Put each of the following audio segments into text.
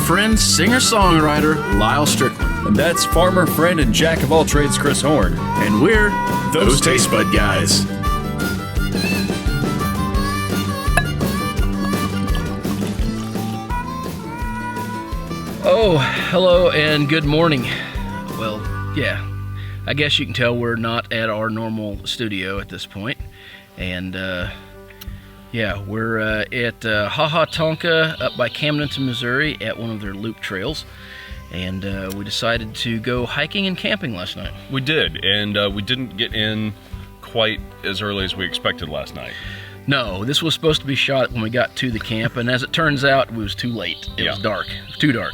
friend, singer-songwriter, Lyal Strickland. And that's farmer, friend, and jack of all trades, Chris Horn. And we're those Tastebud Guys. Oh, hello and good morning. Well, yeah, I guess you can tell we're not at our normal studio at this point. And, yeah, we're at Ha Ha Tonka up by Camdenton, Missouri at one of their loop trails. And we decided to go hiking and camping last night. We did, and we didn't get in quite as early as we expected last night. No, this was supposed to be shot when we got to the camp, and as it turns out, it was too late. It was dark. It was too dark.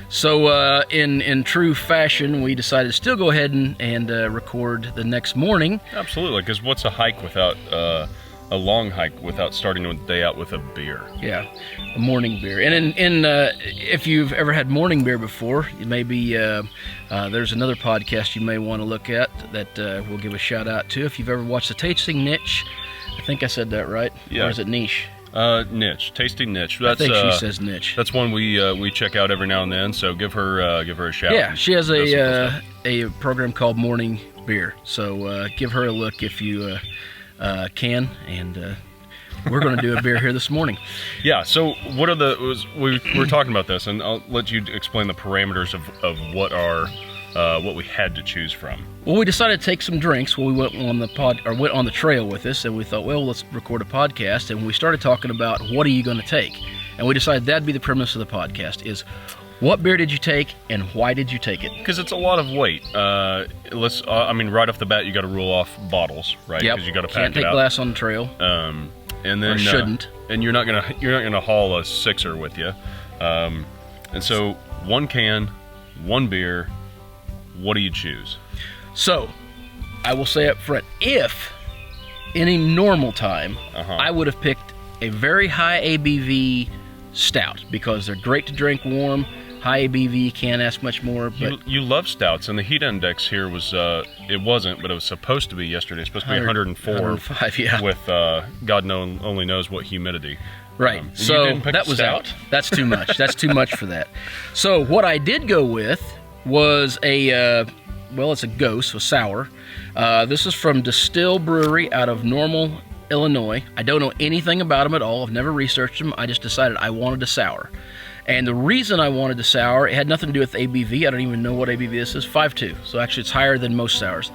So in true fashion, we decided to still go ahead and record the next morning. Absolutely, because what's a hike without a long hike without starting the day out with a beer? Yeah, a morning beer. And if you've ever had morning beer before, maybe there's another podcast you may want to look at that we'll give a shout out to. If you've ever watched The Tasting Niche, I think I said that right. Yeah. Or is it Niche? Niche, Tasting Niche. I think she says Niche. That's one we check out every now and then. So give her a shout. Yeah, she has a program called Morning Beer. So give her a look if you can. And we're going to do a beer here this morning. Yeah. So what are we were talking about this, and I'll let you explain the parameters of what we had to choose from. Well, we decided to take some drinks when we went on the trail with us, and we thought, well, let's record a podcast. And we started talking about what are you going to take, and we decided that'd be the premise of the podcast: is what beer did you take and why did you take it? Because it's a lot of weight. Right off the bat, you got to rule off bottles, right? Yep. Because you got to pack Can't it take out. glass on the trail. And then or shouldn't. And you're not gonna haul a sixer with you. And so one can, one beer. What do you choose? So, I will say up front, if any normal time, I would have picked a very high ABV stout because they're great to drink warm. High ABV, can't ask much more. But you love stouts, and the heat index here was it wasn't, but it was supposed to be yesterday. It's supposed to be 104, 105, yeah. With God only knows what humidity. Right. So that was out. That's too much. That's too much for that. So what I did go with was it's a Ghost, a sour. This is from Distill Brewery out of Normal, Illinois. I don't know anything about them at all. I've never researched them. I just decided I wanted a sour. And the reason I wanted the sour, it had nothing to do with ABV. I don't even know what ABV this is. 5.2. So actually it's higher than most sours.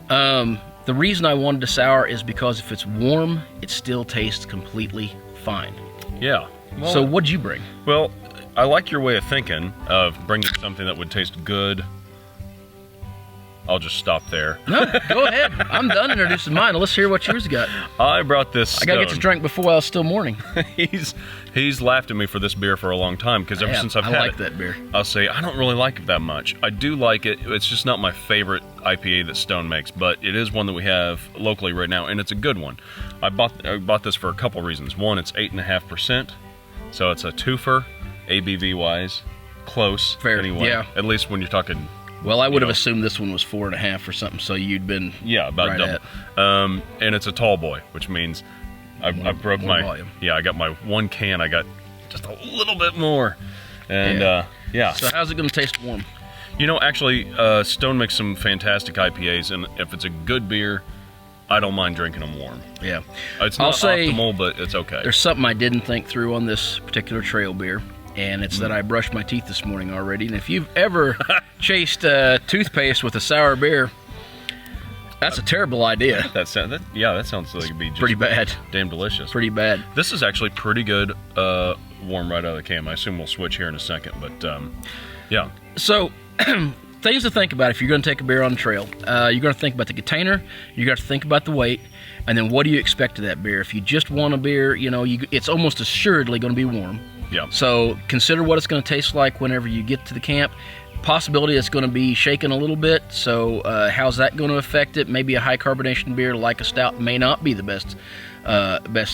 The reason I wanted a sour is because if it's warm, it still tastes completely fine. Yeah. Well, so what'd you bring? Well, I like your way of thinking of bringing something that would taste good. I'll just stop there. No, go ahead. I'm done introducing mine. Let's hear what yours got. I brought this Stone. I gotta get this drink before I was still morning. He's laughed at me for this beer for a long time because ever since I've had it, I like that beer. I'll say I don't really like it that much. I do like it. It's just not my favorite IPA that Stone makes, but it is one that we have locally right now, and it's a good one. I bought this for a couple reasons. One, it's 8.5%, so it's a twofer, ABV wise, close. Fair, anyway. yeah. At least when you're talking. Well, I would have assumed this one was 4.5 or something, so you'd been about right double. And it's a tall boy, which means I broke my volume. Yeah, I got my one can. I got just a little bit more, and So how's it going to taste warm? Actually, Stone makes some fantastic IPAs, and if it's a good beer, I don't mind drinking them warm. Yeah, it's not optimal, but it's okay. There's something I didn't think through on this particular trail beer. And it's that I brushed my teeth this morning already. And if you've ever chased toothpaste with a sour beer, that's a terrible idea. That sounds like it'd be just pretty bad. Damn delicious. Pretty bad. This is actually pretty good warm right out of the can. I assume we'll switch here in a second, but yeah. So things to think about if you're going to take a beer on the trail. You're going to think about the container. You're going to think about the weight. And then what do you expect of that beer? If you just want a beer, it's almost assuredly going to be warm. Yeah. So consider what it's going to taste like whenever you get to the camp. Possibility it's going to be shaken a little bit. So how's that going to affect it? Maybe a high carbonation beer like a stout may not be the best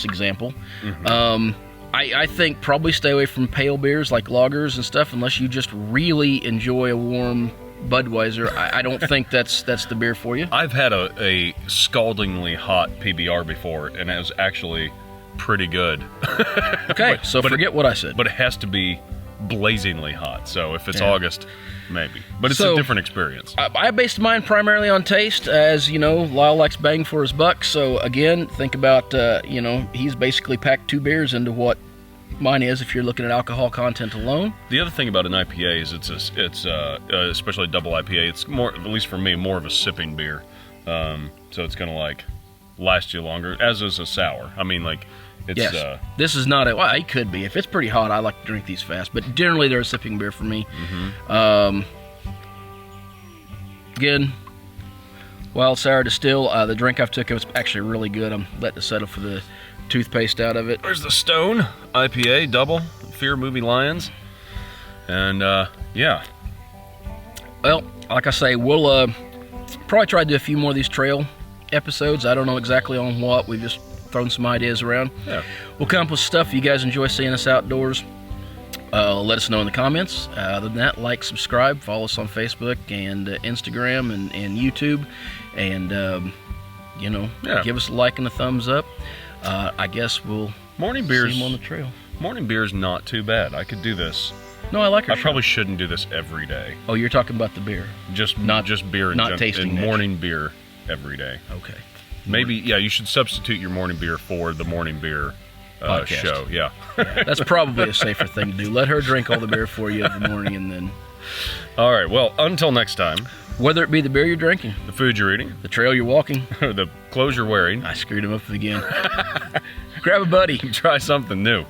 example. Mm-hmm. I think probably stay away from pale beers like lagers and stuff unless you just really enjoy a warm Budweiser. I don't think that's the beer for you. I've had a scaldingly hot PBR before, and it was actually pretty good. Okay, so forget what I said. But it has to be blazingly hot. So if it's August, maybe. But it's a different experience. I based mine primarily on taste. As you know, Lyal likes bang for his buck. So again, think about, he's basically packed 2 beers into what mine is if you're looking at alcohol content alone. The other thing about an IPA is it's especially a double IPA, it's more, at least for me, more of a sipping beer. So it's going to like last you longer, as is a sour. I mean, like, it's... Yes. This is not well, it could be. If it's pretty hot, I like to drink these fast. But generally, they're a sipping beer for me. Again, wild sour distill. The drink I've took, it was actually really good. I'm letting it settle for the toothpaste out of it. There's the Stone IPA double, Fear Movie Lions. And, yeah. Well, like I say, we'll probably try to do a few more of these trail episodes. I don't know exactly on what. We've just thrown some ideas around. Yeah. We'll come up with stuff. If you guys enjoy seeing us outdoors, let us know in the comments. Other than that, like, subscribe, follow us on Facebook and Instagram and YouTube. And, give us a like and a thumbs up. I guess we'll see them on the trail. Morning beer is not too bad. I could do this. No, I like it. I probably shouldn't do this every day. Oh, you're talking about the beer. Just beer and not tasting and morning beer every day. Okay. Maybe, you should substitute your morning beer for the morning beer show. Yeah. That's probably a safer thing to do. Let her drink all the beer for you every morning and then... All right, well, until next time. Whether it be the beer you're drinking, the food you're eating, the trail you're walking, the clothes you're wearing. I screwed him up again. Grab a buddy. Try something new.